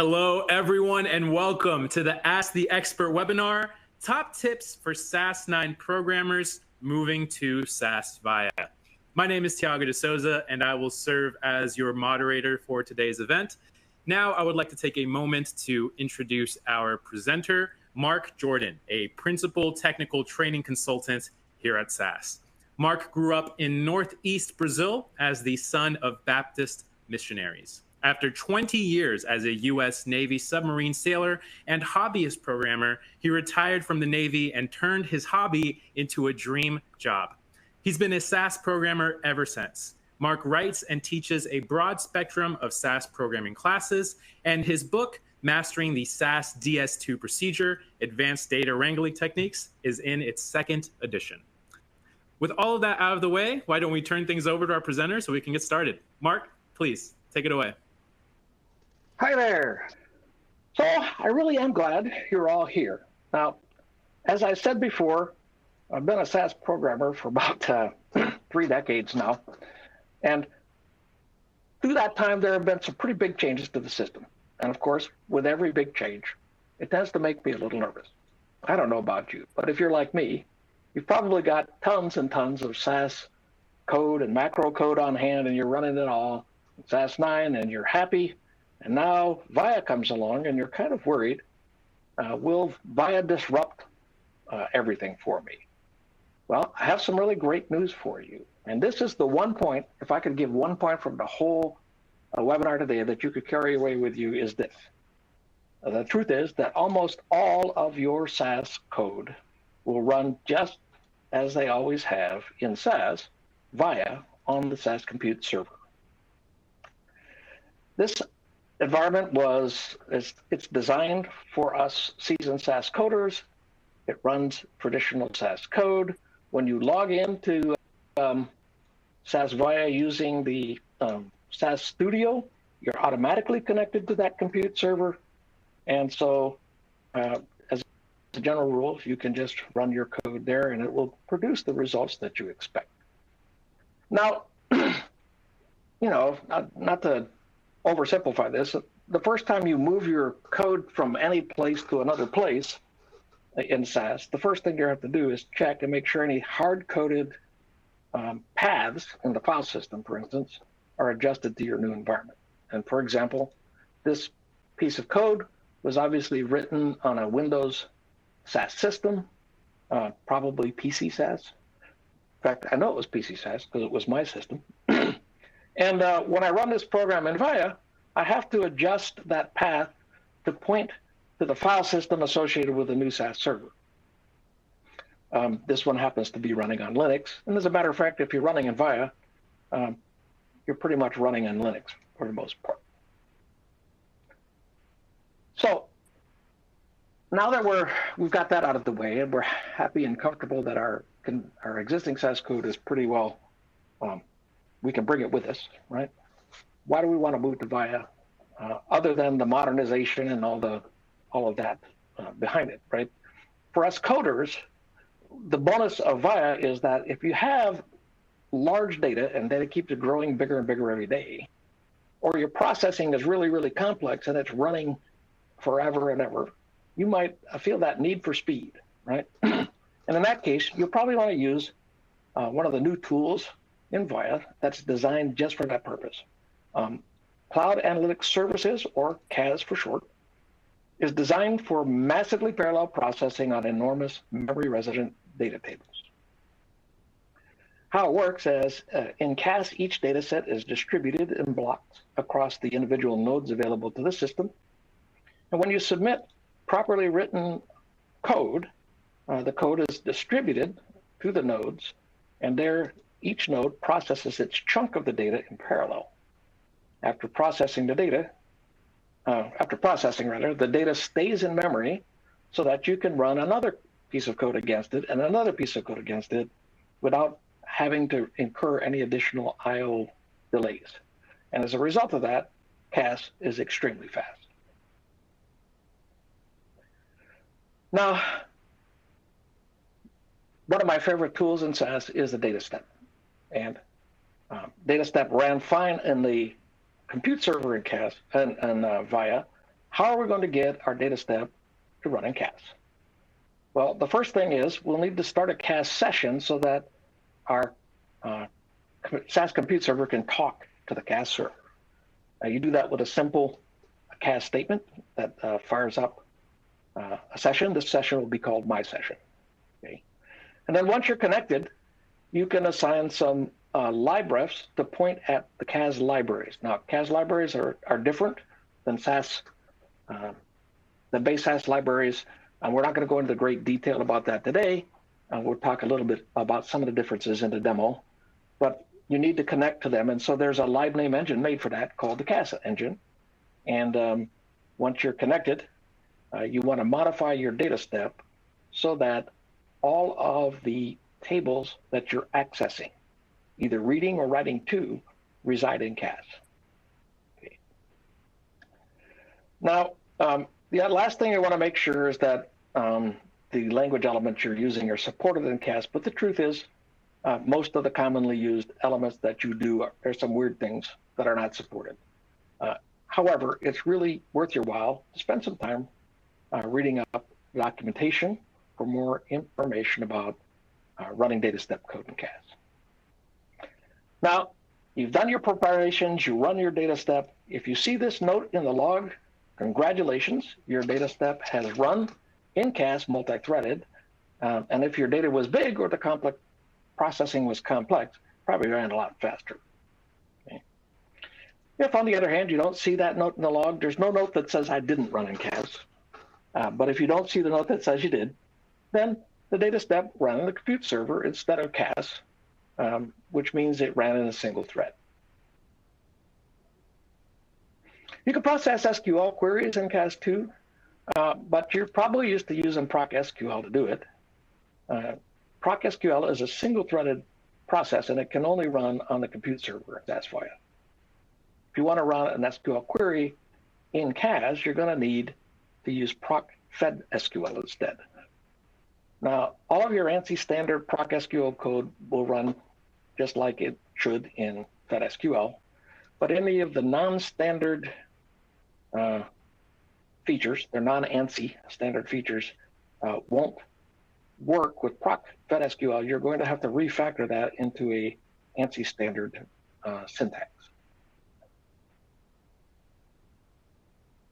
Hello, everyone, and welcome to the Ask the Expert webinar, Top Tips for SAS9 Programmers Moving to SAS Viya. My name is Thiago de Souza, and I will serve as your moderator for today's event. Now, I would like to take a moment to introduce our presenter, Mark Jordan, a Principal Technical Training Consultant here at SAS. Mark grew up in Northeast Brazil as the son of Baptist missionaries. After 20 years as a U.S. Navy submarine sailor and hobbyist programmer, he retired from the Navy and turned his hobby into a dream job. He's been a SAS programmer ever since. Mark writes and teaches a broad spectrum of SAS programming classes, and his book, Mastering the SAS DS2 Procedure, Advanced Data Wrangling Techniques, is in its second edition. With all of that out of the way, why don't we turn things over to our presenter so we can get started. Mark, please take it away. Hi there. So I really am glad you're all here. Now, as I said before, I've been a SAS programmer for about 3 decades now. And through that time, there have been some pretty big changes to the system. And of course, with every big change, it tends to make me a little nervous. I don't know about you, but if you're like me, you've probably got tons and tons of SAS code and macro code on hand, and you're running it all in SAS9, and you're happy. And now Viya comes along, and you're kind of worried, will Viya disrupt everything for me? Well, I have some really great news for you. And this is the one point, if I could give one point from the whole webinar today that you could carry away with you, is this. The truth is that almost all of your SAS code will run just as they always have in SAS Viya on the SAS compute server. This environment it's designed for us seasoned SAS coders. It runs traditional SAS code. When you log into SAS Viya using the SAS Studio, you're automatically connected to that compute server. And so as a general rule, you can just run your code there and it will produce the results that you expect. Now, not to oversimplify this, the first time you move your code from any place to another place in SAS, the first thing you have to do is check and make sure any hard-coded paths in the file system, for instance, are adjusted to your new environment. And for example, this piece of code was obviously written on a Windows SAS system, probably PC SAS. In fact, I know it was PC SAS because it was my system. And when I run this program in Viya, I have to adjust that path to point to the file system associated with the new SAS server. This one happens to be running on Linux. And as a matter of fact, if you're running in Viya, you're pretty much running on Linux for the most part. So now that we've got that out of the way and we're happy and comfortable that our existing SAS code is pretty well, we can bring it with us, right? Why do we want to move to Viya, other than the modernization and all of that behind it, right? For us coders, the bonus of Viya is that if you have large data and data keeps growing bigger and bigger every day, or your processing is really, really complex and it's running forever and ever, you might feel that need for speed, right? And in that case, you'll probably want to use one of the new tools in Viya that's designed just for that purpose. Cloud Analytic Services, or CAS for short, is designed for massively parallel processing on enormous memory resident data tables. How it works is, in CAS, each data set is distributed in blocks across the individual nodes available to the system. And when you submit properly written code, the code is distributed through the nodes, and there each node processes its chunk of the data in parallel. After processing, the data stays in memory so that you can run another piece of code against it and another piece of code against it without having to incur any additional I/O delays. And as a result of that, CAS is extremely fast. Now, one of my favorite tools in SAS is the data step. And data step ran fine in the compute server in CAS and Viya. how are we going to get our data step to run in CAS? Well, the first thing is we'll need to start a CAS session so that our SAS compute server can talk to the CAS server. Now, you do that with a simple CAS statement that fires up a session. This session will be called my session. Okay? And then once you're connected, you can assign some librefs to point at the CAS libraries. Now, CAS libraries are different than SAS, the base SAS libraries. And we're not going to go into great detail about that today. We'll talk a little bit about some of the differences in the demo, but you need to connect to them. And so there's a LibName engine made for that called the CAS engine. And once you're connected, you want to modify your data step so that all of the tables that you're accessing, either reading or writing to, reside in CAS. Okay. Now, the last thing you want to make sure is that the language elements you're using are supported in CAS, but the truth is most of the commonly used elements that you do, there's some weird things that are not supported. However, it's really worth your while to spend some time reading up documentation for more information about running data step code in CAS. Now, you've done your preparations, you run your data step. If you see this note in the log, congratulations, your data step has run in CAS multi-threaded. And if your data was big or the complex processing was complex, probably ran a lot faster. Okay. If, on the other hand, you don't see that note in the log, there's no note that says I didn't run in CAS. But if you don't see the note that says you did, then the data step ran in the compute server instead of CAS, which means it ran in a single thread. You can process SQL queries in CAS too, but you're probably used to using proc SQL to do it. Proc SQL is a single-threaded process, and it can only run on the compute server in SAS Viya. If you want to run an SQL query in CAS, you're going to need to use proc fed SQL instead. Now, all of your ANSI standard proc SQL code will run just like it should in fed SQL, but any of the non-standard features, they're non-ANSI standard features, won't work with proc fed SQL. You're going to have to refactor that into a ANSI standard syntax.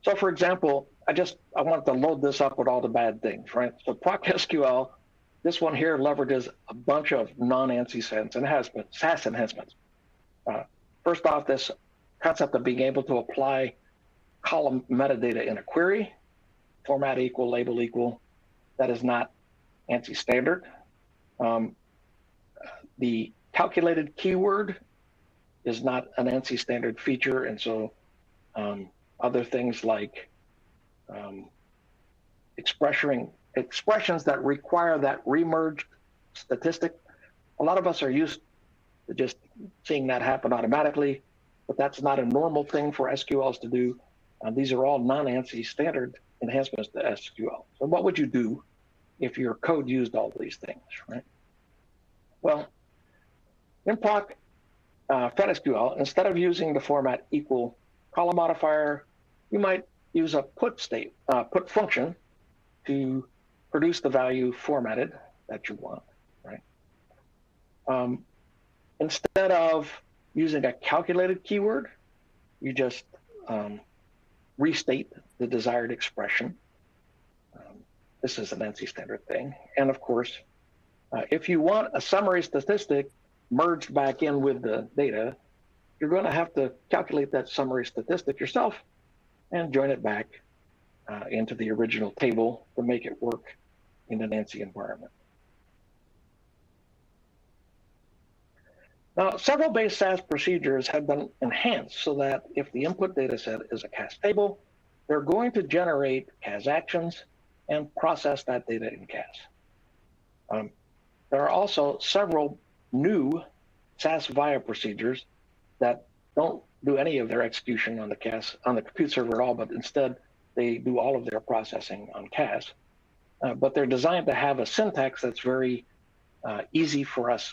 So for example, I want to load this up with all the bad things, right? So proc SQL, this one here leverages a bunch of non-ANSI SAS enhancements. First off, this concept of being able to apply column metadata in a query, format equal, label equal, that is not ANSI standard. The calculated keyword is not an ANSI standard feature, and so other things like expressions that require that remerged statistic, a lot of us are used to just seeing that happen automatically, but that's not a normal thing for SQLs to do. These are all non-ANSI standard enhancements to SQL. So what would you do if your code used all these things, right? Well, in proc fed SQL, instead of using the format equal column modifier, you might use a put function to produce the value formatted that you want, right? Instead of using a calculated keyword, you just restate the desired expression. This is an ANSI standard thing. And of course, if you want a summary statistic merged back in with the data, you're going to have to calculate that summary statistic yourself and join it back into the original table to make it work in an ANSI environment. Now, several base SAS procedures have been enhanced so that if the input data set is a CAS table, they're going to generate CAS actions and process that data in CAS. There are also several new SAS Viya procedures that don't do any of their execution on the compute server at all, but instead they do all of their processing on CAS. But they're designed to have a syntax that's very easy for us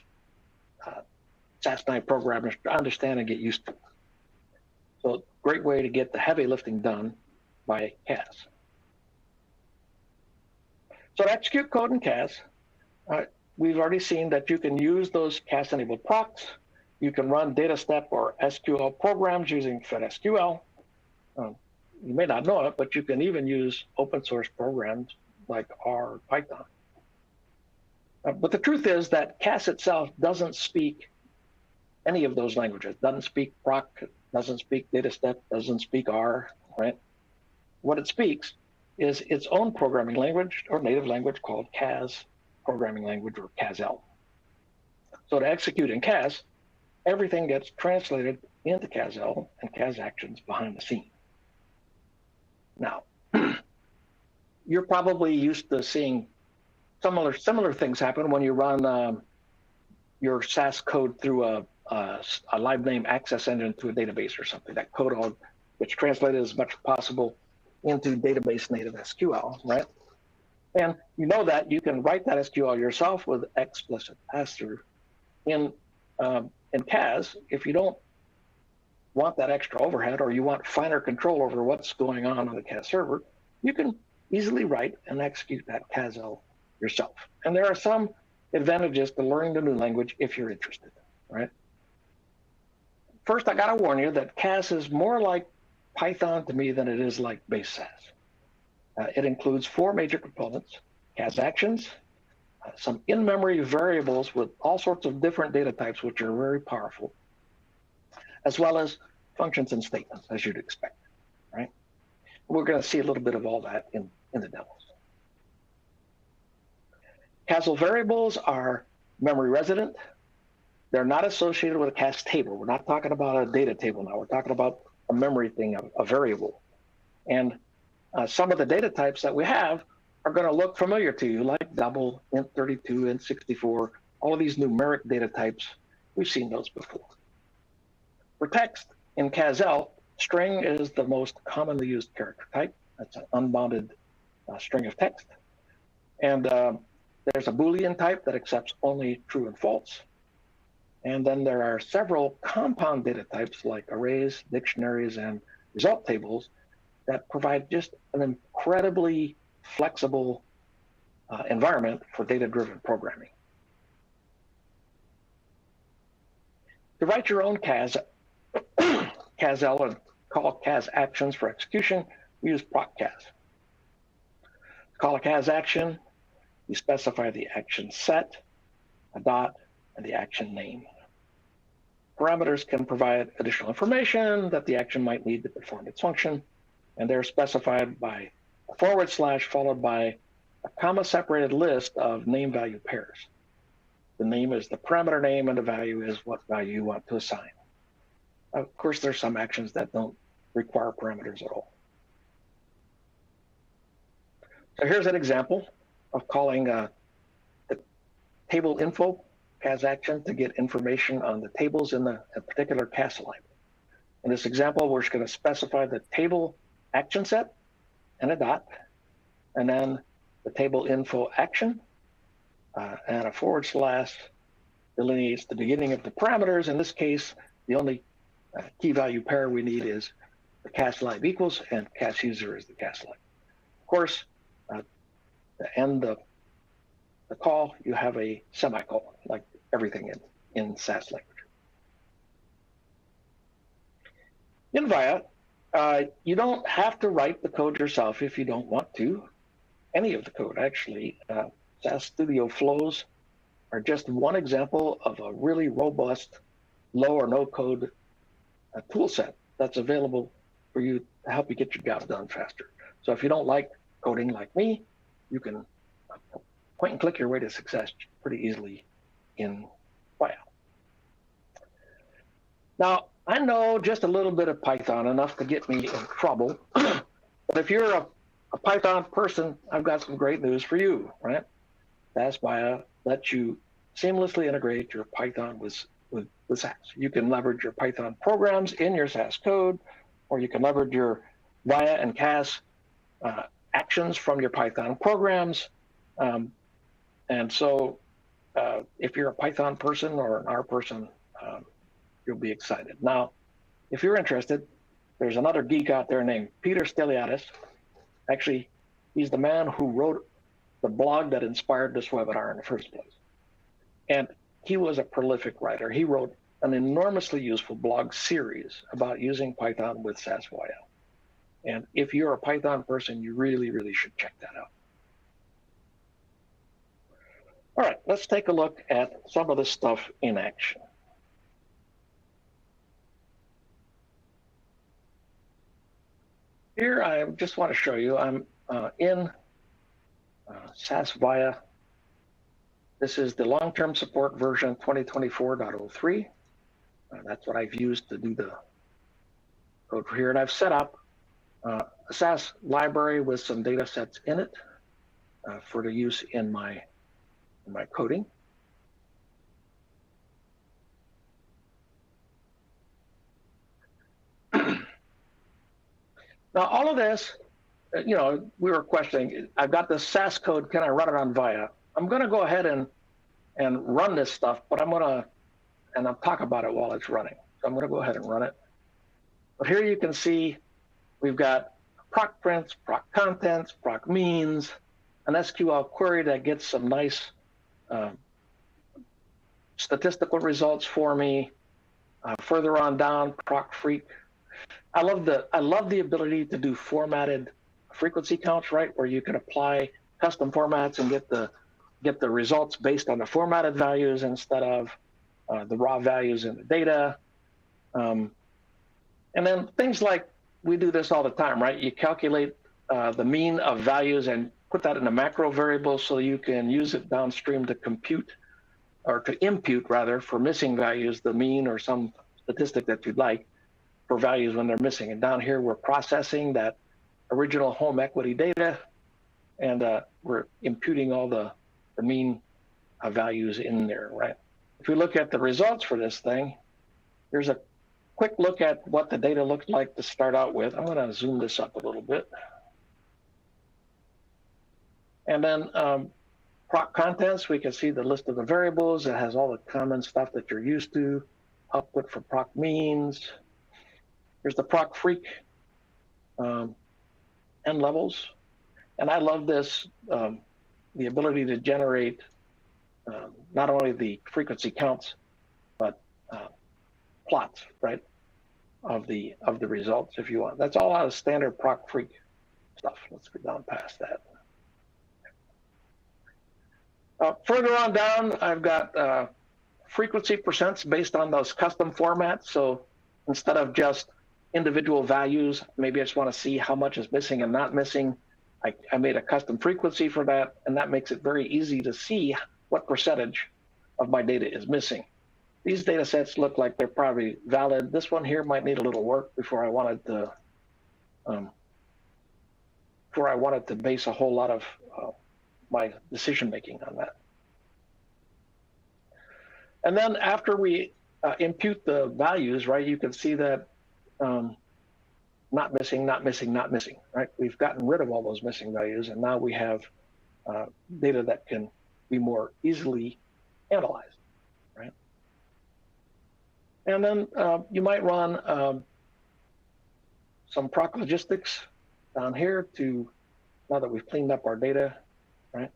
SAS9 programmers to understand and get used to. So great way to get the heavy lifting done by CAS. So to execute code in CAS, we've already seen that you can use those CAS-enabled procs. You can run data step or SQL programs using FedSQL. You may not know it, but you can even use open source programs like R or Python. But the truth is that CAS itself doesn't speak any of those languages. Doesn't speak proc, doesn't speak data step, doesn't speak R, right? What it speaks is its own programming language or native language called CAS programming language or CASL. So to execute in CAS, everything gets translated into CASL and CAS actions behind the scene. Now, you're probably used to seeing similar things happen when you run your SAS code through a live name access engine to a database or something. That code all gets translated as much as possible into database native SQL, right? And you know that you can write that SQL yourself with explicit pass-through. In CAS, if you don't want that extra overhead or you want finer control over what's going on the CAS server, you can easily write and execute that CASL yourself. And there are some advantages to learning the new language if you're interested, right? First, I gotta warn you that CAS is more like Python to me than it is like base SAS. It includes 4 major components: CAS actions, some in-memory variables with all sorts of different data types, which are very powerful, as well as functions and statements, as you'd expect, right? We're going to see a little bit of all that in the demos. CASL variables are memory resident. They're not associated with a CAS table. We're not talking about a data table now. We're talking about a memory thing, a variable. And some of the data types that we have are going to look familiar to you, like double, int32, int64, all of these numeric data types. We've seen those before. For text in CASL, string is the most commonly used character type. That's an unbounded string of text. And there's a Boolean type that accepts only true and false. And then there are several compound data types like arrays, dictionaries, and result tables that provide just an incredibly flexible environment for data-driven programming. To write your own CASL and call CAS actions for execution, we use proc-CAS. To call a CAS action, you specify the action set, a dot, and the action name. Parameters can provide additional information that the action might need to perform its function, and they're specified by a / followed by a comma-separated list of name-value pairs. The name is the parameter name, and the value is what value you want to assign. Of course, there's some actions that don't require parameters at all. So here's an example of calling the table info CAS action to get information on the tables in a particular CAS library. In this example, we're just going to specify the table action set and a dot, and then the table info action, and a / delineates the beginning of the parameters. In this case, the only key value pair we need is the CAS lib equals, and CAS user is the CAS lib. Of course, to end the call, you have a semicolon, like everything in SAS language. In Viya, you don't have to write the code yourself if you don't want to. Any of the code, actually. SAS Studio flows are just one example of a really robust, low or no code tool set that's available for you to help you get your job done faster. So if you don't like coding like me, you can point and click your way to success pretty easily in Viya. Now, I know just a little bit of Python, enough to get me in trouble. But if you're a Python person, I've got some great news for you, right? SAS Viya lets you seamlessly integrate your Python with SAS. You can leverage your Python programs in your SAS code, or you can leverage your Viya and CAS actions from your Python programs. And so if you're a Python person or an R person, you'll be excited. Now, if you're interested, there's another geek out there named Peter Steliadis. Actually, he's the man who wrote the blog that inspired this webinar in the first place. And he was a prolific writer. He wrote an enormously useful blog series about using Python with SAS Viya. And if you're a Python person, you really, really should check that out. All right, let's take a look at some of this stuff in action. Here, I just want to show you, I'm in SAS Viya. This is the long-term support version 2024.03. That's what I've used to do the code for here. And I've set up a SAS library with some data sets in it for the use in my coding. Now, all of this, you know, we were questioning, I've got this SAS code, can I run it on Viya? I'm going to go ahead and run this stuff, but I'll talk about it while it's running. So I'm going to go ahead and run it. But here you can see we've got proc prints, proc contents, proc means, an SQL query that gets some nice statistical results for me. Further on down, proc freak. I love the ability to do formatted frequency counts, right, where you can apply custom formats and get the results based on the formatted values instead of the raw values in the data. And then things like, we do this all the time, right? You calculate the mean of values and put that in a macro variable so you can use it downstream to compute, or to impute rather, for missing values, the mean or some statistic that you'd like for values when they're missing. And down here, we're processing that original home equity data, and we're imputing all the mean values in there, right? If we look at the results for this thing, here's a quick look at what the data looks like to start out with. I'm going to zoom this up a little bit. And then proc contents, we can see the list of the variables. It has all the common stuff that you're used to. Output for proc means. Here's the proc freak n levels. And I love this, the ability to generate not only the frequency counts, but plots, right, of the results if you want. That's all out of standard proc freak stuff. Let's go down past that. Further on down, I've got frequency percents based on those custom formats. So instead of just individual values, maybe I just want to see how much is missing and not missing, I made a custom frequency for that, and that makes it very easy to see what percentage of my data is missing. These data sets look like they're probably valid. This one here might need a little work before I wanted to base a whole lot of my decision making on that. And then after we impute the values, right, you can see that not missing, not missing, not missing, right? We've gotten rid of all those missing values, and now we have data that can be more easily analyzed, right? And then you might run some proc logistics down here to, now that we've cleaned up our data, right?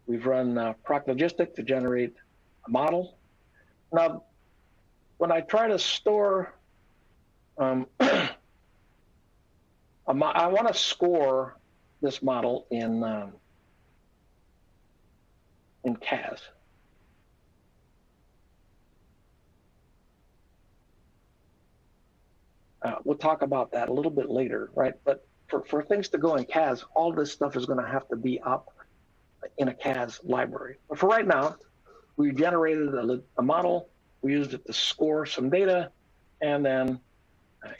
We've run proc logistic to generate a model. Now, when I try to store, I want to score this model in CAS. We'll talk about that a little bit later, right? But for things to go in CAS, all this stuff is going to have to be up in a CAS library. But for right now, we generated a model, we used it to score some data, and then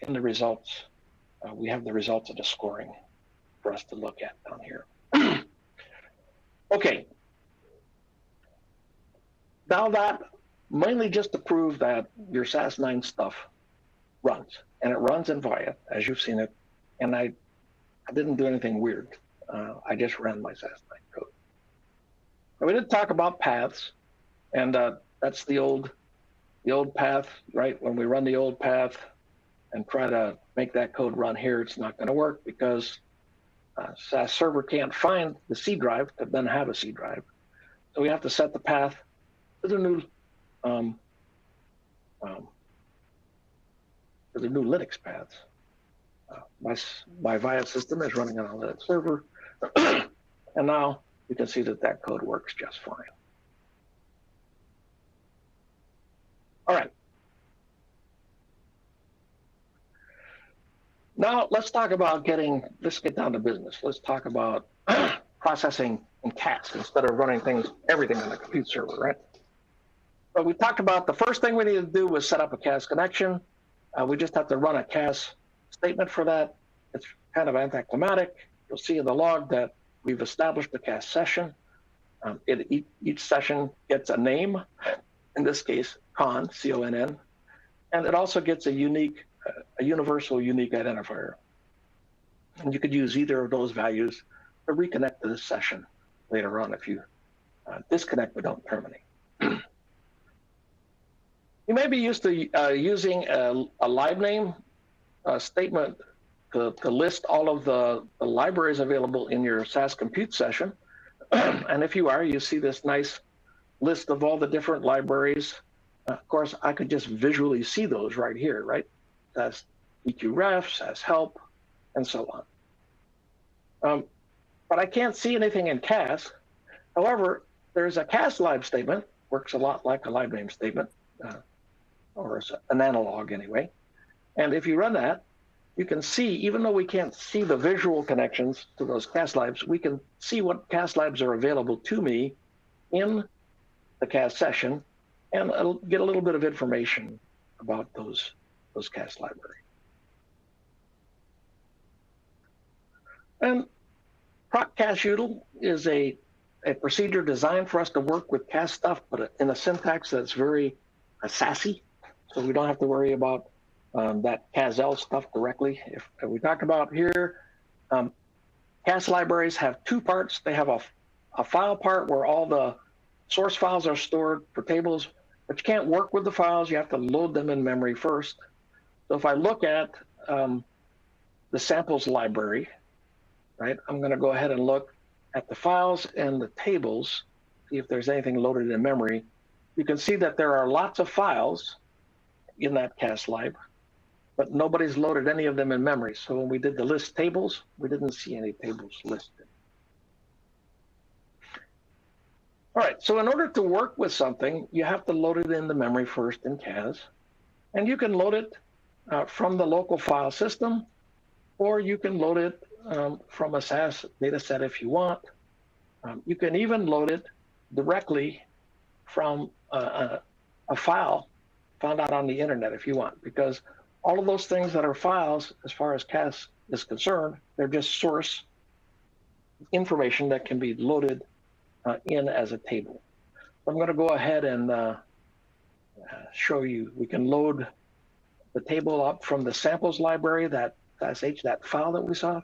in the results, we have the results of the scoring for us to look at down here. Okay. Now that, mainly just to prove that your SAS9 stuff runs, and it runs in Viya, as you've seen it, and I didn't do anything weird. I just ran my SAS9 code. And we did talk about paths, and that's the old path, right? When we run the old path, and try to make that code run here, it's not going to work because SAS server can't find the C drive that doesn't have a C drive. So we have to set the path to the new Linux paths. My Viya system is running on a Linux server, and now you can see that that code works just fine. All right. Now let's talk about let's get down to business. Let's talk about processing in CAS instead of running everything on the compute server, right? But we talked about the first thing we need to do was set up a CAS connection. We just have to run a CAS statement for that. It's kind of anticlimactic. You'll see in the log that we've established a CAS session. Each session gets a name, in this case, CON, C-O-N-N, and it also gets a universal unique identifier. And you could use either of those values to reconnect to this session later on if you disconnect but don't terminate. You may be used to using a live name statement to list all of the libraries available in your SAS compute session. And if you are, you see this nice list of all the different libraries. Of course, I could just visually see those right here, right? SAS EQRef, SAS help, and so on. But I can't see anything in CAS. However, there's a CAS live statement, works a lot like a live name statement, or an analog anyway. And if you run that, you can see, even though we can't see the visual connections to those CAS libs, we can see what CAS libs are available to me in the CAS session, and I'll get a little bit of information about those CAS libraries. And proc CAS util is a procedure designed for us to work with CAS stuff, but in a syntax that's very sassy, so we don't have to worry about that CASL stuff directly. If we talk about here, CAS libraries have two parts. They have a file part where all the source files are stored for tables, but you can't work with the files. You have to load them in memory first. So if I look at the samples library, right, I'm going to go ahead and look at the files and the tables, see if there's anything loaded in memory. You can see that there are lots of files in that CAS lib, but nobody's loaded any of them in memory. So when we did the list tables, we didn't see any tables listed. All right, so in order to work with something, you have to load it in the memory first in CAS, and you can load it from the local file system, or you can load it from a SAS data set if you want. You can even load it directly from a file found out on the internet if you want, because all of those things that are files, as far as CAS is concerned, they're just source information that can be loaded in as a table. I'm going to go ahead and show you. We can load the table up from the samples library, that SAS, that file that we saw.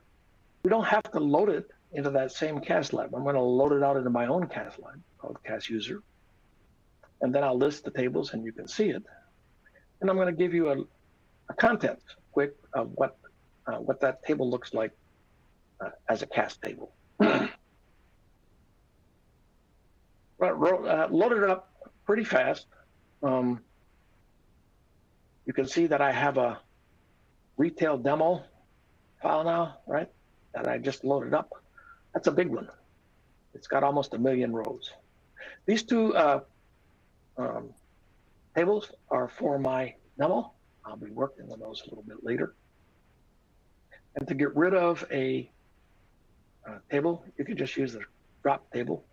We don't have to load it into that same CAS lib. I'm going to load it out into my own CAS lib called CAS user. And then I'll list the tables and you can see it. And I'm going to give you a content quick of what that table looks like as a CAS table. Loaded it up pretty fast. You can see that I have a retail demo file now, right? That I just loaded up. That's a big one. It's got almost 1 million rows. These two tables are for my demo. I'll be working on those a little bit later. And to get rid of a table, you can just use the drop table.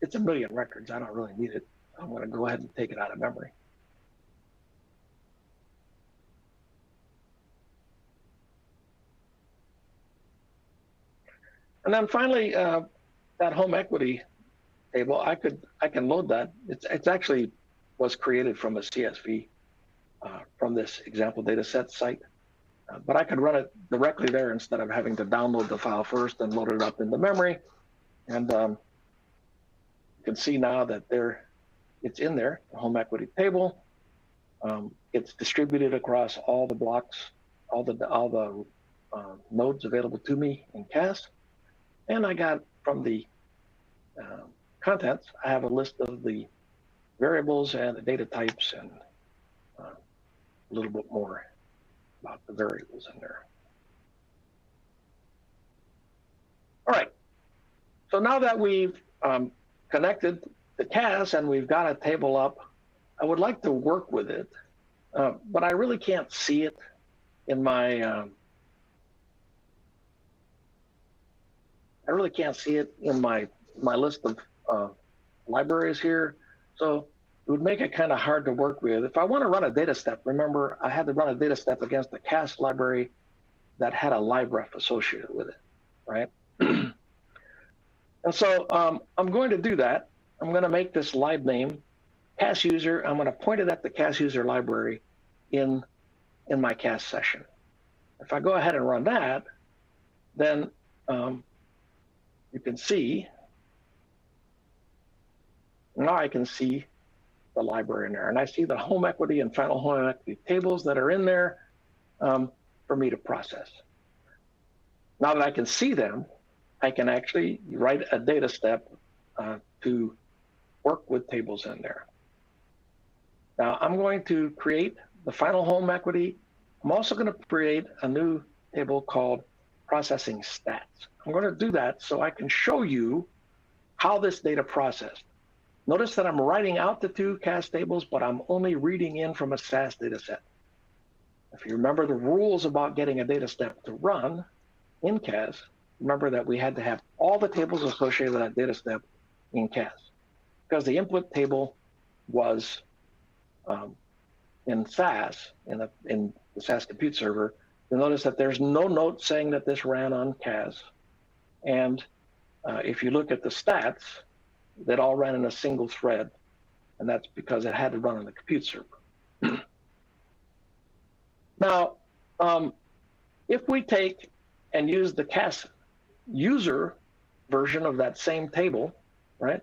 It's 1 million records. I don't really need it. I'm going to go ahead and take it out of memory. And then finally, that home equity table, I can load that. It's actually was created from a CSV from this example data set site, but I could run it directly there instead of having to download the file first and load it up into memory. And you can see now that it's in there, the home equity table. It's distributed across all the blocks, all the nodes available to me in CAS. And I got from the contents, I have a list of the variables and the data types and a little bit more about the variables in there. All right, so now that we've connected the CAS and we've got a table up, I would like to work with it, but I really can't see it in my my list of libraries here. So it would make it kind of hard to work with. If I want to run a data step, remember I had to run a data step against the CAS library that had a libref associated with it, right? And so I'm going to do that. I'm going to make this lib name CAS user. I'm going to point it at the CAS user library in my CAS session. If I go ahead and run that, then you can see, now I can see the library in there. And I see the home equity and final home equity tables that are in there for me to process. Now that I can see them, I can actually write a data step to work with tables in there. Now I'm going to create the final home equity. I'm also going to create a new table called processing stats. I'm going to do that so I can show you how this data processed. Notice that I'm writing out the two CAS tables, but I'm only reading in from a SAS data set. If you remember the rules about getting a data step to run in CAS, remember that we had to have all the tables associated with that data step in CAS, because the input table was in SAS, in the SAS compute server. You'll notice that there's no note saying that this ran on CAS. And if you look at the stats, that all ran in a single thread, and that's because it had to run on the compute server. Now, if we take and use the CAS user version of that same table, right?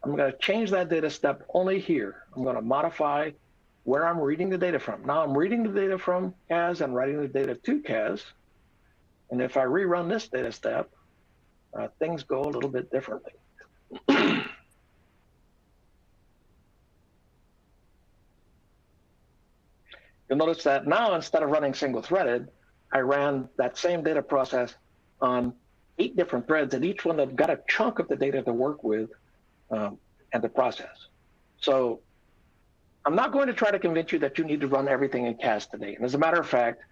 I'm going to change that data step only here. I'm going to modify where I'm reading the data from. Now I'm reading the data from CAS and writing the data to CAS. And if I rerun this data step, things go a little bit differently. You'll notice that now, instead of running single-threaded, I ran that same data process on 8 different threads, and each one of them got a chunk of the data to work with and to process. So I'm not going to try to convince you that you need to run everything in CAS today. And as a matter of fact,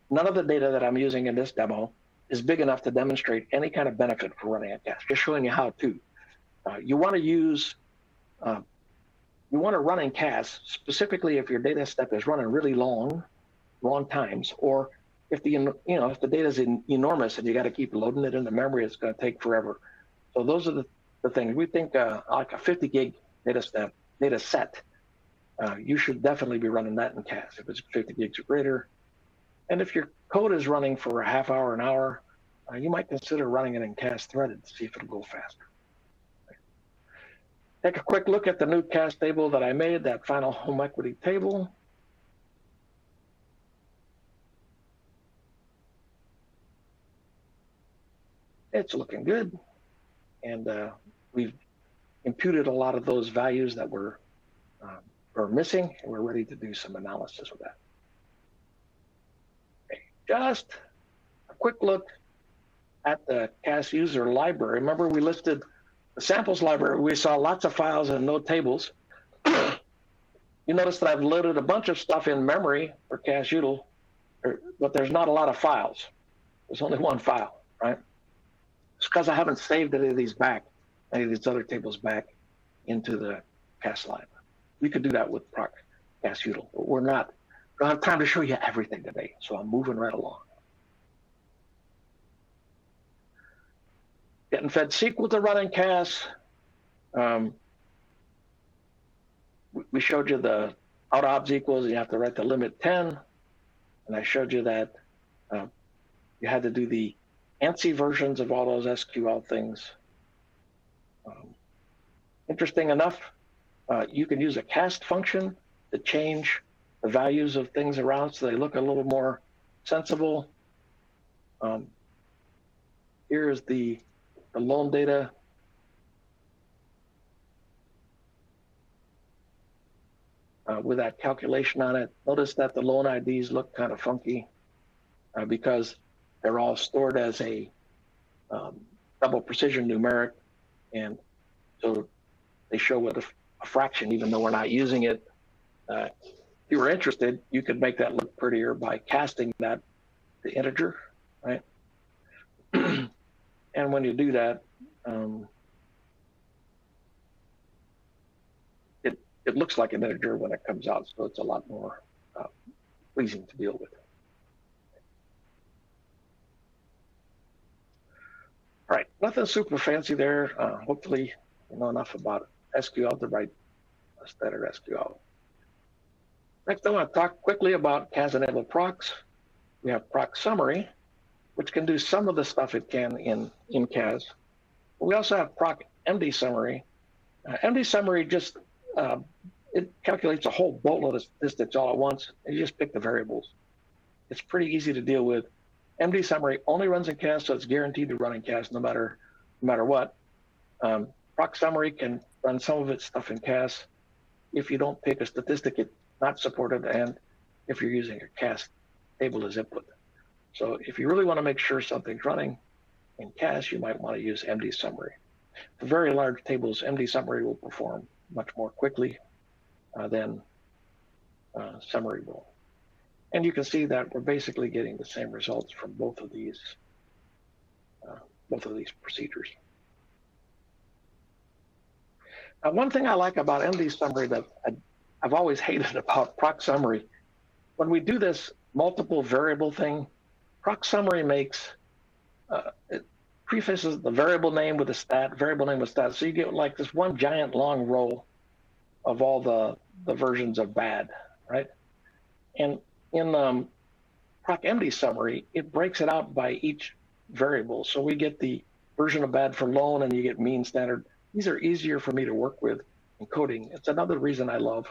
none of the data that I'm using in this demo is big enough to demonstrate any kind of benefit for running a CAS, just showing you how to. You want to use, you want to run in CAS, specifically if your data step is running really long times, or if if the data is enormous and you got to keep loading it into memory, it's going to take forever. So those are the things. We think like a 50 gig data set, you should definitely be running that in CAS if it's 50 gigs or greater. And if your code is running for a half hour, an hour, you might consider running it in CAS threaded to see if it'll go faster. Take a quick look at the new CAS table that I made, that final home equity table. It's looking good. And we've imputed a lot of those values that were missing, and we're ready to do some analysis with that. Okay. Just a quick look at the CAS user library. Remember, we listed the samples library. We saw lots of files and no tables. You notice that I've loaded a bunch of stuff in memory for CAS util, but there's not a lot of files. There's only one file, right? It's because I haven't saved any of these other tables back into the CAS library. We could do that with CAS util, but we don't have time to show you everything today, so I'm moving right along. Getting fed SQL to run in CAS. We showed you the out obs equals, you have to write the limit 10. And I showed you that you had to do the ANSI versions of all those SQL things. Interesting enough, you can use a cast function to change the values of things around so they look a little more sensible. Here is the loan data. With that calculation on it. Notice that the loan IDs look kind of funky because they're all stored as a double precision numeric, and so they show with a fraction even though we're not using it. If you were interested, you could make that look prettier by casting that to integer, right? And when you do that, it looks like an integer when it comes out, so it's a lot more pleasing to deal with. All right, nothing super fancy there. Hopefully you know enough about SQL to write a standard SQL. Next, I want to talk quickly about CAS-enabled procs. We have proc summary, which can do some of the stuff it can in CAS. But we also have proc MD summary. MD summary just it calculates a whole boatload of statistics all at once, and you just pick the variables. It's pretty easy to deal with. MD summary only runs in CAS, so it's guaranteed to run in CAS no matter what. Proc summary can run some of its stuff in CAS if you don't pick a statistic it's not supported, and if you're using a CAS table as input. So if you really want to make sure something's running in CAS, you might want to use MD summary. For very large tables, MD summary will perform much more quickly than summary will. And you can see that we're basically getting the same results from both of these procedures. Now, one thing I like about MD summary that I've always hated about proc summary, when we do this multiple variable thing, proc summary makes, it prefaces the variable name with a stat, variable name with stat. So you get like this one giant long row of all the versions of bad, right? And in proc MD summary, it breaks it out by each variable. So we get the version of bad for loan, and you get mean, standard. These are easier for me to work with in coding. It's another reason I love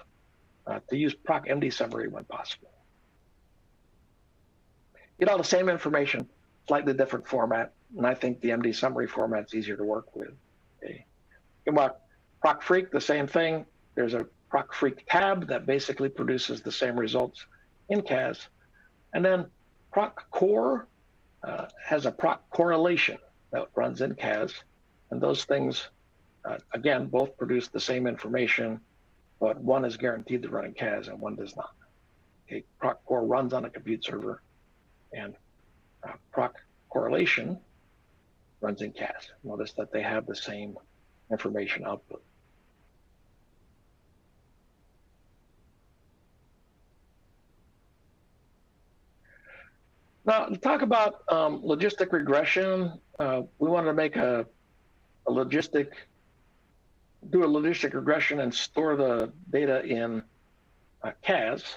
to use proc MD summary when possible. Get all the same information, slightly different format, and I think the MD summary format's easier to work with. Okay. About proc freak, the same thing. There's a proc freak tab that basically produces the same results in CAS. And then proc core has a proc correlation that runs in CAS. And those things, again, both produce the same information, but one is guaranteed to run in CAS and one does not. Okay, proc core runs on a compute server, and proc correlation runs in CAS. Notice that they have the same information output. Now, to talk about logistic regression, we wanted to make do a logistic regression and store the data in CAS.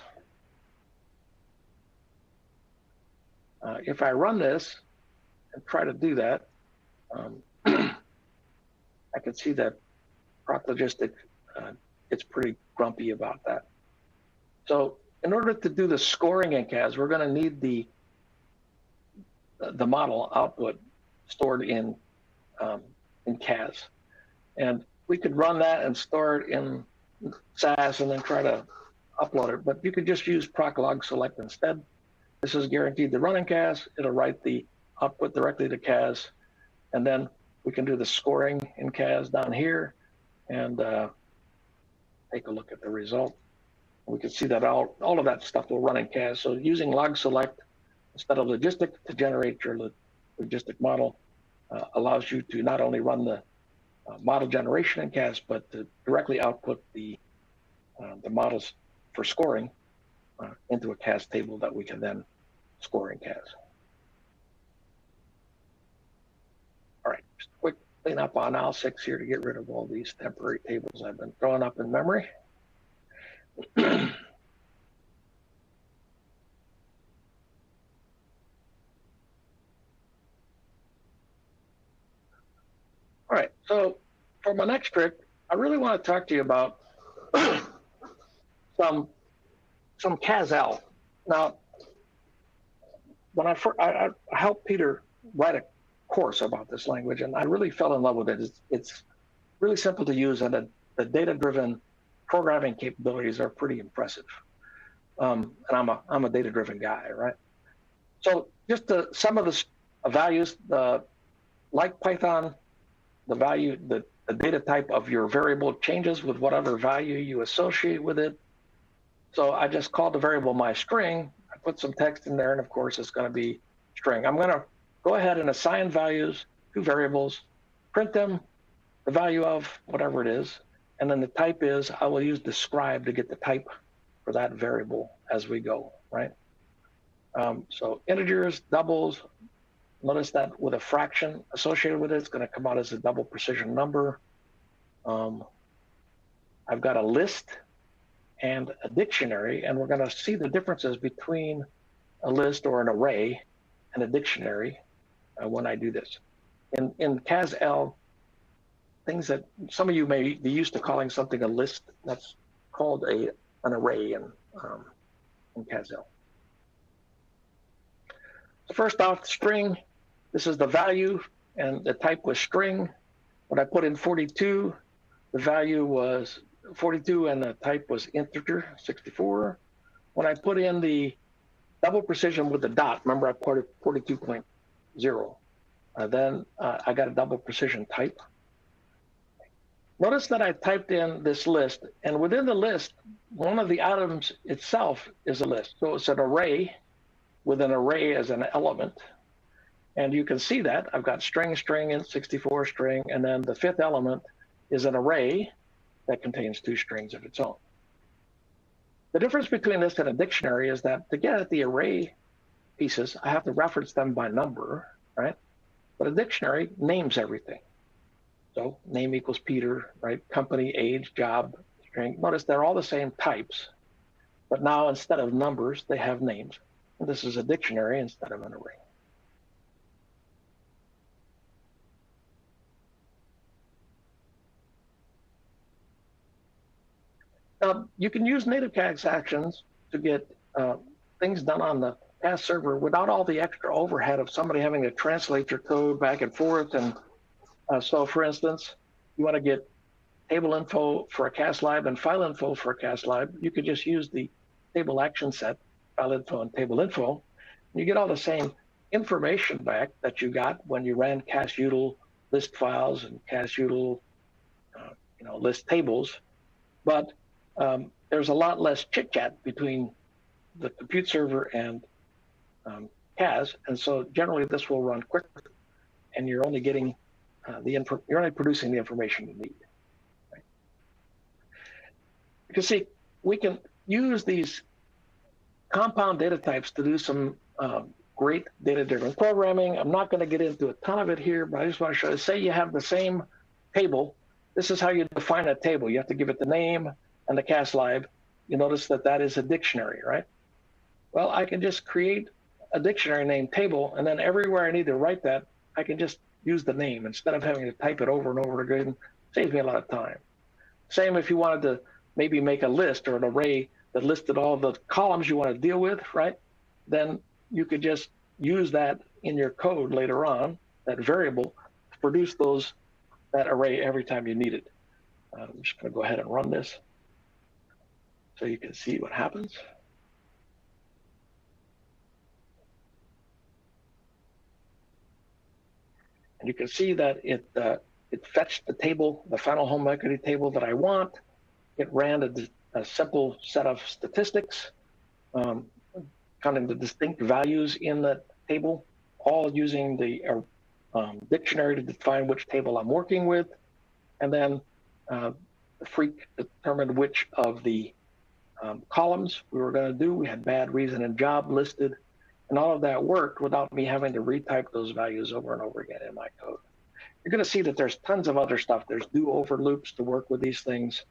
If I run this and try to do that, I can see that proc logistic, it's pretty grumpy about that. So in order to do the scoring in CAS, we're going to need the model output stored in CAS. And we could run that and store it in SAS and then try to upload it. But you could just use proc log select instead. This is guaranteed to run in CAS. It'll write the output directly to CAS. And then we can do the scoring in CAS down here and take a look at the result. We can see that all of that stuff will run in CAS. So using log select instead of logistic to generate your logistic model allows you to not only run the model generation in CAS, but to directly output the models for scoring into a CAS table that we can then score in CAS. All right, just a quick cleanup on AL6 here to get rid of all these temporary tables I've been throwing up in memory. All right, so for my next trick, I really want to talk to you about some some CASL. Now, when I helped Peter write a course about this language, and I really fell in love with it. It's really simple to use, and the data-driven programming capabilities are pretty impressive. And I'm a data-driven guy, right? So just some of the values, like Python, the data type of your variable changes with whatever value you associate with it. So I just called the variable my string. I put some text in there, and of course it's going to be string. I'm going to go ahead and assign values to variables, print them, the value of whatever it is, and then the type is, I will use describe to get the type for that variable as we go, right? So integers, doubles, notice that with a fraction associated with it, it's going to come out as a double precision number. I've got a list and a dictionary, and we're going to see the differences between a list or an array and a dictionary when I do this. In CASL, things that some of you may be used to calling something a list, that's called an array in CASL. So first off, string, this is the value, and the type was string. When I put in 42, the value was 42 and the type was integer, 64. When I put in the double precision with the dot, remember I put 42.0, then I got a double precision type. Notice that I typed in this list, and within the list, one of the items itself is a list. So it's an array with an array as an element. And you can see that I've got string, string, and 64 string, and then the fifth element is an array that contains 2 strings of its own. The difference between this and a dictionary is that to get at the array pieces, I have to reference them by number, right? But a dictionary names everything. So name equals Peter, right? Company, age, job, string. Notice they're all the same types, but now instead of numbers, they have names. And this is a dictionary instead of an array. You can use native CAS actions to get things done on the CAS server without all the extra overhead of somebody having to translate your code back and forth. And so, for instance, you want to get table info for a CAS lib and file info for a CAS lib. You could just use the table action set, file info and table info. And you get all the same information back that you got when you ran CAS-util list files and CAS-util list tables. But there's a lot less chit-chat between the compute server and CAS, and so generally this will run quicker, and you're only getting you're only producing the information you need. Right? You can see we can use these compound data types to do some great data-driven programming. I'm not going to get into a ton of it here, but I just want to show you. Say you have the same table. This is how you define a table. You have to give it the name and the CAS lib. You notice that that is a dictionary, right? Well, I can just create a dictionary named table, and then everywhere I need to write that, I can just use the name instead of having to type it over and over again. Saves me a lot of time. Same if you wanted to maybe make a list or an array that listed all the columns you want to deal with, right? Then you could just use that in your code later on, that variable, to produce that array every time you need it. I'm just going to go ahead and run this so you can see what happens. And you can see that it fetched the table, the final home equity table that I want. It ran a simple set of statistics, counting the distinct values in the table, all using the dictionary to define which table I'm working with. And then the freak determined which of the columns we were going to do. We had bad, reason, and job listed. And all of that worked without me having to retype those values over and over again in my code. You're going to see that there's tons of other stuff. There's do-over loops to work with these things.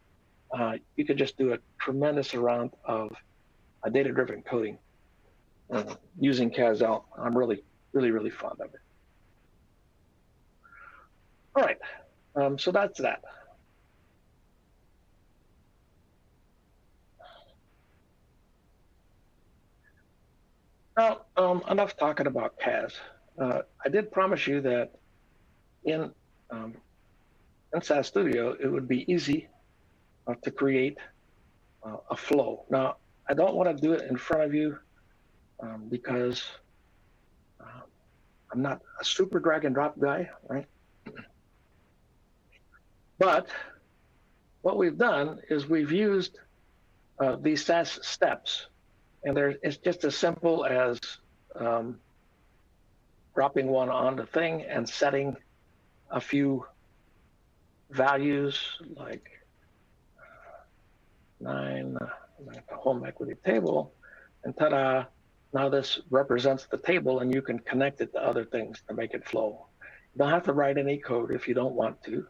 You could just do a tremendous amount of data-driven coding using CASL. I'm really, really, really fond of it. All right, so that's that. enough talking about CAS. I did promise you that in SAS Studio, it would be easy to create a flow. Now, I don't want to do it in front of you because I'm not a super drag and drop guy, right? But what we've done is we've used these SAS steps, and it's just as simple as dropping one on the thing and setting a few values like 9, like a home equity table, and ta-da, now this represents the table and you can connect it to other things to make it flow. You don't have to write any code if you don't want to,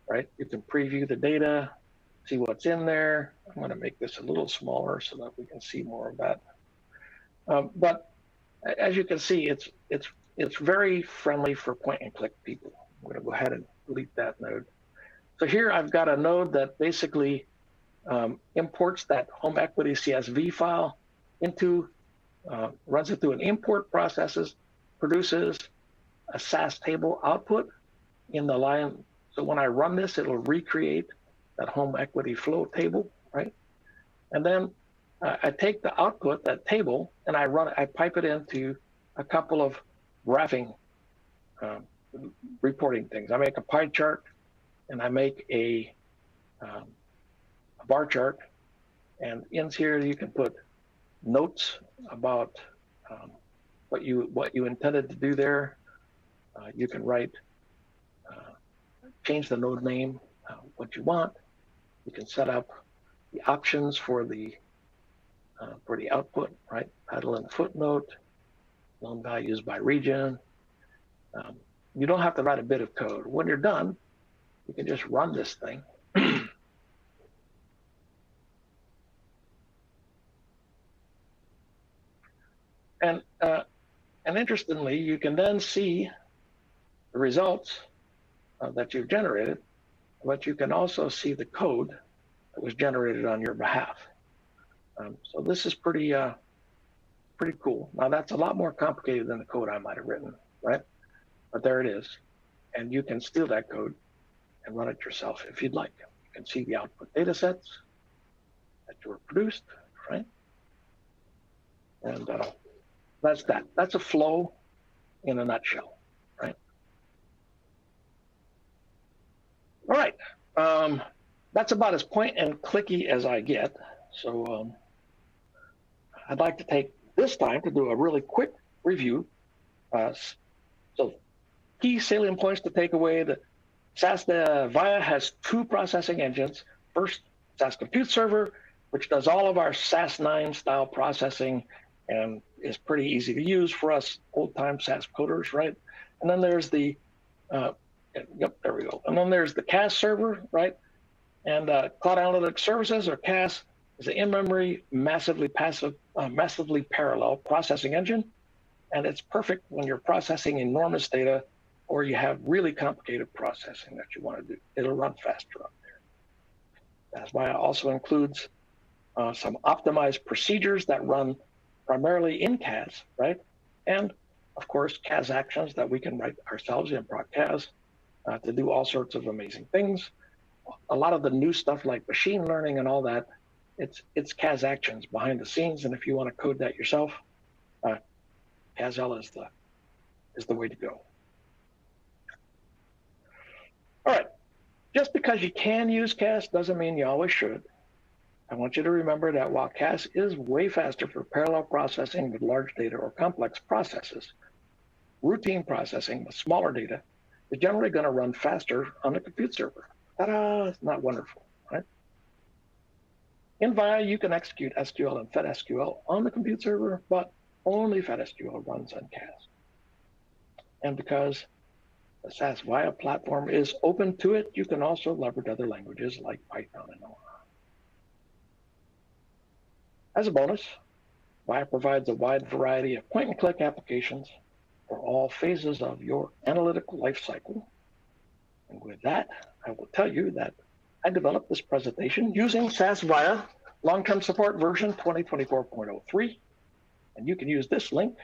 right? You can preview the data, see what's in there. I'm going to make this a little smaller so that we can see more of that. But as you can see, it's very friendly for point and click people. I'm going to go ahead and delete that node. So here I've got a node that basically imports that home equity CSV file into, runs it through an import processes, produces a SAS table output in the line. So when I run this, it'll recreate that home equity flow table, right? And then I take the output, that table, and I pipe it into a couple of graphing reporting things. I make a pie chart, and I make a bar chart, and in here you can put notes about what you intended to do there. You can write, change the node name, what you want. You can set up the options for the output, right? Title and footnote, loan values by region. You don't have to write a bit of code. When you're done, you can just run this thing. And interestingly, you can then see the results that you've generated, but you can also see the code that was generated on your behalf. So this is pretty cool. Now that's a lot more complicated than the code I might have written, right? But there it is. And you can steal that code and run it yourself if you'd like. You can see the output data sets that were produced, right? And that's that. That's a flow in a nutshell, right? All right. That's about as point and clicky as I get. So I'd like to take this time to do a really quick review. So key salient points to take away: the SAS Viya has 2 processing engines. First, SAS Compute Server, which does all of our SAS9 style processing and is pretty easy to use for us old-time SAS coders, right? And then there's the, yep, there we go. And then there's the CAS server, right? And Cloud Analytic Services, or CAS, is an in-memory, massively parallel processing engine. And it's perfect when you're processing enormous data or you have really complicated processing that you want to do. It'll run faster up there. SAS Viya also includes some optimized procedures that run primarily in CAS, right? And of course, CAS actions that we can write ourselves in proc CAS to do all sorts of amazing things. A lot of the new stuff like machine learning and all that, it's CAS actions behind the scenes. And if you want to code that yourself, CASL is the way to go. All right, just because you can use CAS doesn't mean you always should. I want you to remember that while CAS is way faster for parallel processing with large data or complex processes, routine processing with smaller data is generally going to run faster on the compute server. Ta-da, it's not wonderful, right? In Viya, you can execute SQL and FedSQL on the compute server, but only FedSQL runs on CAS. And because the SAS Viya platform is open to it, you can also leverage other languages like Python and R. As a bonus, Viya provides a wide variety of point-and-click applications for all phases of your analytical lifecycle. And with that, I will tell you that I developed this presentation using SAS Viya long-term support version 2024.03. And you can use this link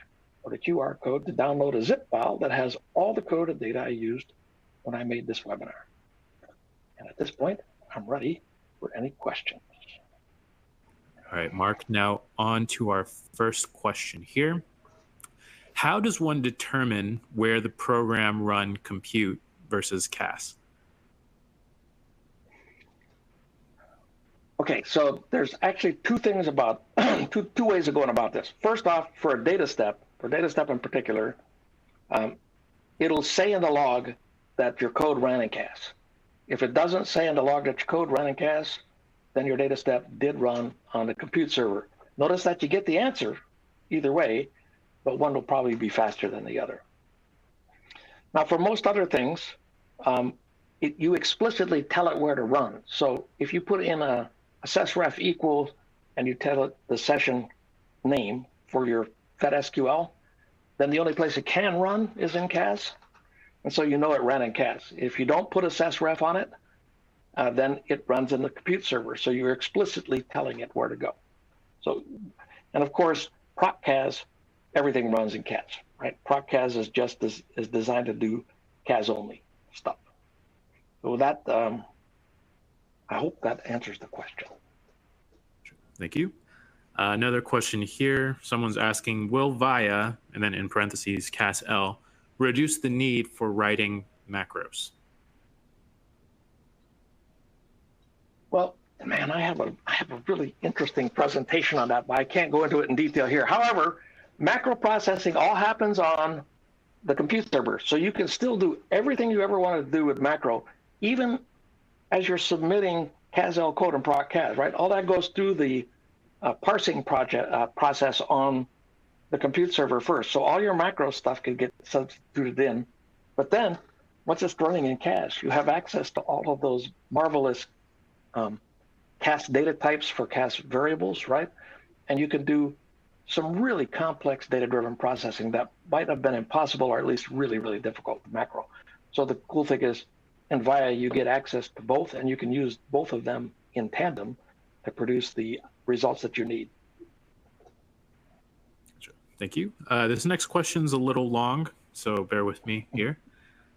or the QR code to download a zip file that has all the code and data I used when I made this webinar. And at this point, I'm ready for any questions. All right, Mark, now on to our first question here. How does one determine where the program run compute versus CAS? Okay, so there's actually two things about, two ways of going about this. First off, for data step in particular, it'll say in the log that your code ran in CAS. If it doesn't say in the log that your code ran in CAS, then your data step did run on the compute server. Notice that you get the answer either way, but one will probably be faster than the other. Now, for most other things, you explicitly tell it where to run. So if you put in a sesref equals and you tell it the session name for your Fed SQL, then the only place it can run is in CAS. And so you know it ran in CAS. If you don't put a sesref on it, then it runs in the compute server. So you're explicitly telling it where to go. So, and of course, proc CAS, everything runs in CAS, right? Proc CAS is just is designed to do CAS only stuff. So with that, I hope that answers the question. Thank you. Another question here. Someone's asking, will Viya, and then in parentheses, CASL, reduce the need for writing macros? Well, man, I have a really interesting presentation on that, but I can't go into it in detail here. However, macro processing all happens on the compute server. So you can still do everything you ever wanted to do with macro, even as you're submitting CASL code and proc CAS, right? All that goes through the parsing process on the compute server first. So all your macro stuff can get substituted in. But then once it's running in CAS, you have access to all of those marvelous CAS data types for CAS variables, right? And you can do some really complex data-driven processing that might have been impossible or at least really, really difficult with macro. So the cool thing is in Viya, you get access to both, and you can use both of them in tandem to produce the results that you need. Thank you. This next question's a little long, so bear with me here.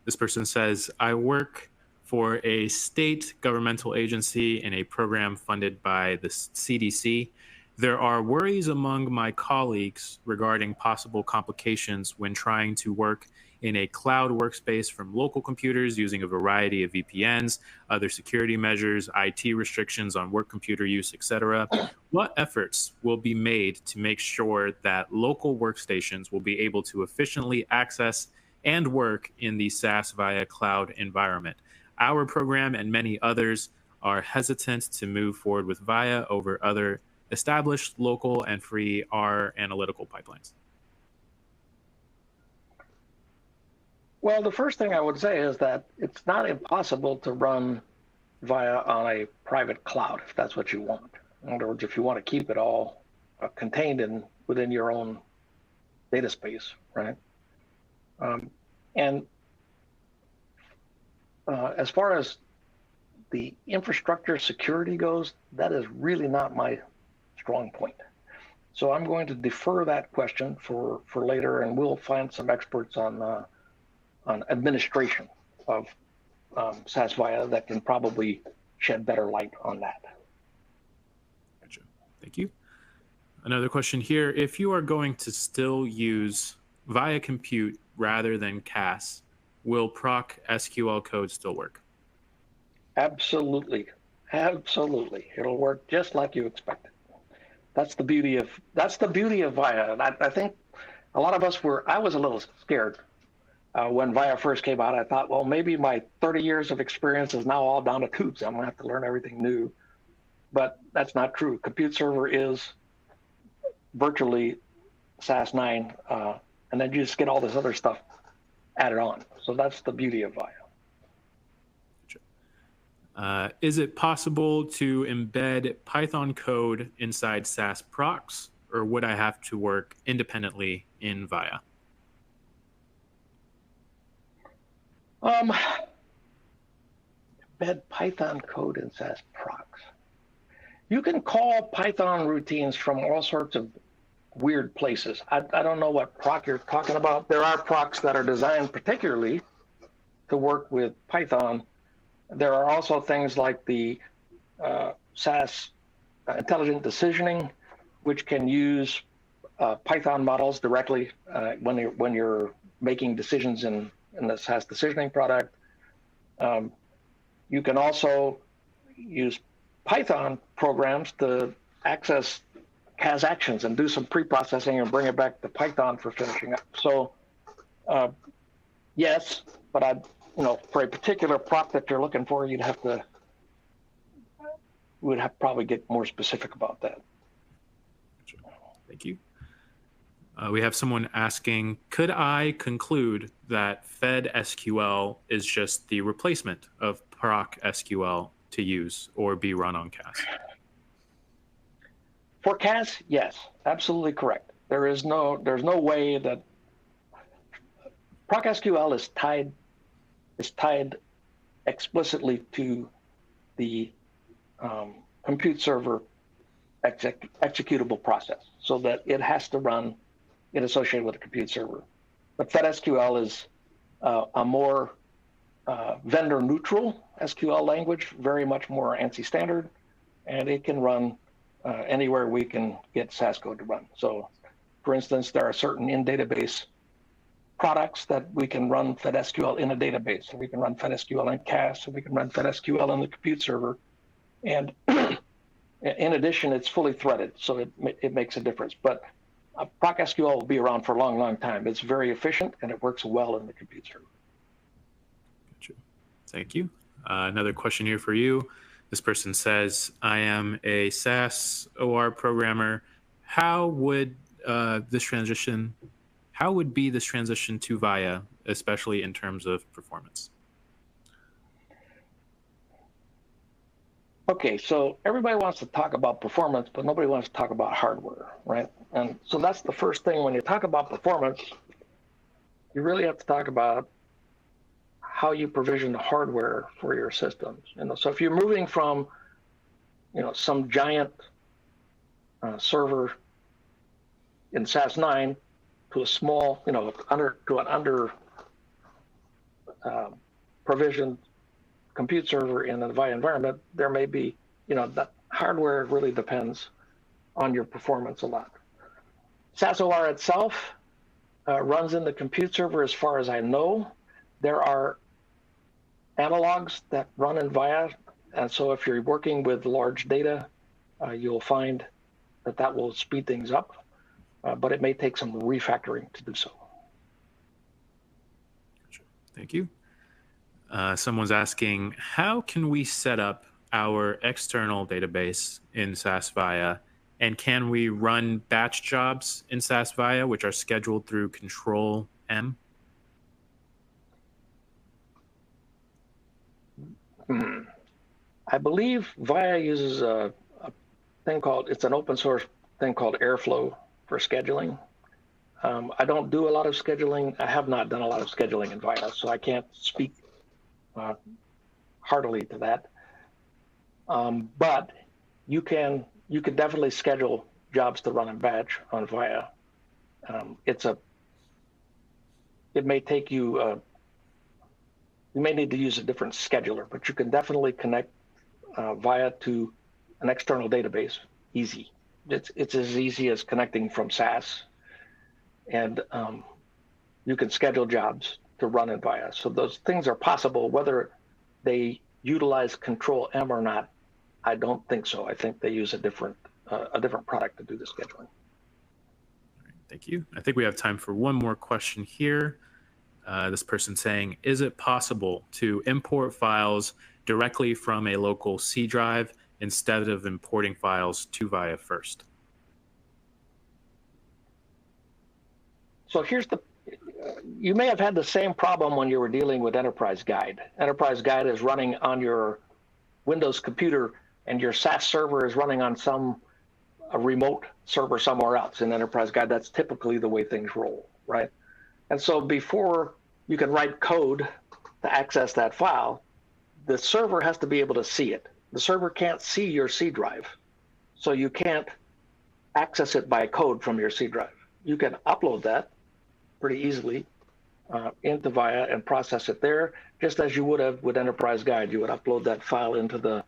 This person says, I work for a state governmental agency in a program funded by the CDC. There are worries among my colleagues regarding possible complications when trying to work in a cloud workspace from local computers using a variety of VPNs, other security measures, IT restrictions on work computer use, etc. What efforts will be made to make sure that local workstations will be able to efficiently access and work in the SAS Viya cloud environment? Our program and many others are hesitant to move forward with Viya over other established local and free R analytical pipelines. Well, the first thing I would say is that it's not impossible to run Viya on a private cloud if that's what you want. In other words, if you want to keep it all contained within your own data space, right? As far as the infrastructure security goes, that is really not my strong point. So I'm going to defer that question for later, and we'll find some experts on administration of SAS Viya that can probably shed better light on that. Gotcha. Thank you. Another question here. If you are going to still use Viya Compute rather than CAS, will proc SQL code still work? Absolutely. Absolutely. It'll work just like you expected. That's the beauty of Viya. And I think a lot of us I was a little scared when Viya first came out. I thought, well, maybe my 30 years of experience is now all down the tubes. I'm gonna have to learn everything new. But that's not true. Compute server is virtually SAS9, and then you just get all this other stuff added on. So that's the beauty of Viya. Is it possible to embed Python code inside SAS procs, or would I have to work independently in Viya? Embed Python code in SAS procs. You can call Python routines from all sorts of weird places. I don't know what proc you're talking about. There are procs that are designed particularly to work with Python. There are also things like the SAS intelligent decisioning, which can use Python models directly when you're making decisions in the SAS decisioning product. You can also use Python programs to access CAS actions and do some pre-processing and bring it back to Python for finishing up. So yes, but for a particular prop that you're looking for, we would have to probably get more specific about that. Thank you. We have someone asking, could I conclude that Fed SQL is just the replacement of proc SQL to use or be run on CAS? For CAS, yes, absolutely correct. There's no way that proc SQL is tied explicitly to the compute server executable process, so that it has to run it associated with a compute server. But Fed SQL is a more vendor neutral SQL language, very much more ANSI standard, and it can run anywhere we can get SAS code to run. So for instance, there are certain in-database products that we can run Fed SQL in a database. So we can run Fed SQL in CAS, so we can run Fed SQL in the compute server. And in addition, it's fully threaded, so it makes a difference. But proc SQL will be around for a long, long time. It's very efficient, and it works well in the compute server. Gotcha. Thank you. Another question here for you. This person says, I am a SAS OR programmer. How would this transition to Viya, especially in terms of performance? Okay, so everybody wants to talk about performance, but nobody wants to talk about hardware, right? And so that's the first thing. When you talk about performance, you really have to talk about how you provision the hardware for your systems. So if you're moving from, some giant server in SAS9 to a small, under provisioned compute server in a Viya environment, there may be, that hardware really depends on your performance a lot. SAS OR itself runs in the compute server as far as I know. There are analogs that run in Viya, and so if you're working with large data, you'll find that will speed things up, but it may take some refactoring to do so. Thank you. Someone's asking, how can we set up our external database in SAS Viya, and can we run batch jobs in SAS Viya, which are scheduled through Control M? I believe Viya uses a thing it's an open source thing called Airflow for scheduling. I don't do a lot of scheduling. I have not done a lot of scheduling in Viya, so I can't speak heartily to that. But you can definitely schedule jobs to run in batch on Viya. It may take you, you may need to use a different scheduler, but you can definitely connect Viya to an external database, easy. It's as easy as connecting from SAS, and you can schedule jobs to run in Viya. So those things are possible. Whether they utilize Control M or not, I don't think so. I think they use a different product to do the scheduling. All right, thank you. I think we have time for one more question here. This person saying, is it possible to import files directly from a local C drive instead of importing files to Viya first? So you may have had the same problem when you were dealing with Enterprise Guide. Enterprise Guide is running on your Windows computer, and your SAS server is running on a remote server somewhere else. In Enterprise Guide, that's typically the way things roll, right? And so before you can write code to access that file, the server has to be able to see it. The server can't see your C drive, so you can't access it by code from your C drive. You can upload that pretty easily into Viya and process it there, just as you would have with Enterprise Guide. You would upload that file into the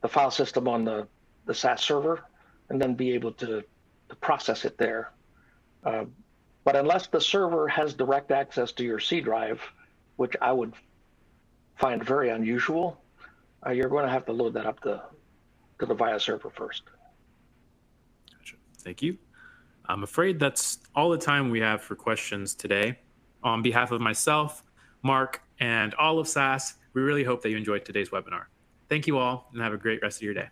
file system on the SAS server, and then be able to process it there. But unless the server has direct access to your C drive, which I would find very unusual, you're going to have to load that up to the Viya server first. Gotcha. Thank you. I'm afraid that's all the time we have for questions today. On behalf of myself, Mark, and all of SAS, we really hope that you enjoyed today's webinar. Thank you all, and have a great rest of your day.